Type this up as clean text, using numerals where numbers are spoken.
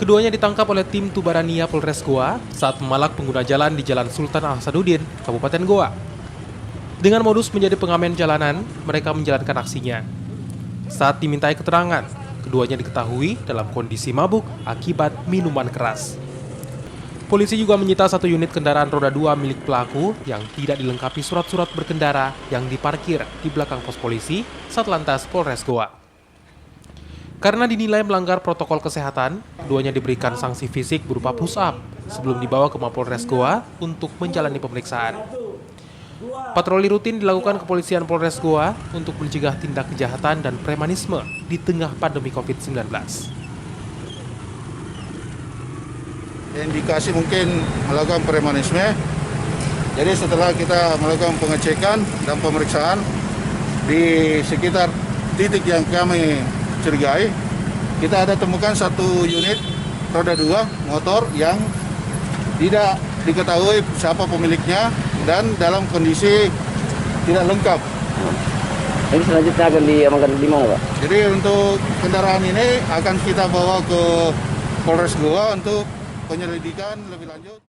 Keduanya ditangkap oleh tim Tubarania Polres Goa saat memalak pengguna jalan di Jalan Sultan Ahsanuddin, Kabupaten Goa. Dengan modus menjadi pengamen jalanan, mereka menjalankan aksinya. Saat dimintai keterangan, keduanya diketahui dalam kondisi mabuk akibat minuman keras. Polisi juga menyita satu unit kendaraan roda 2 milik pelaku yang tidak dilengkapi surat-surat berkendara yang diparkir di belakang pos polisi Satlantas Polres Goa. Karena dinilai melanggar protokol kesehatan, keduanya diberikan sanksi fisik berupa push-up sebelum dibawa ke Mapolres Goa untuk menjalani pemeriksaan. Patroli rutin dilakukan kepolisian Polres Goa untuk mencegah tindak kejahatan dan premanisme di tengah pandemi COVID-19. Indikasi mungkin melakukan premanisme. Jadi setelah kita melakukan pengecekan dan pemeriksaan di sekitar titik yang kami curigai, kita ada temukan satu unit roda 2 motor yang tidak diketahui siapa pemiliknya dan dalam kondisi tidak lengkap. Ini selanjutnya akan diamankan di mana, Pak? Jadi untuk kendaraan ini akan kita bawa ke Polres Goa untuk penyelidikan lebih lanjut.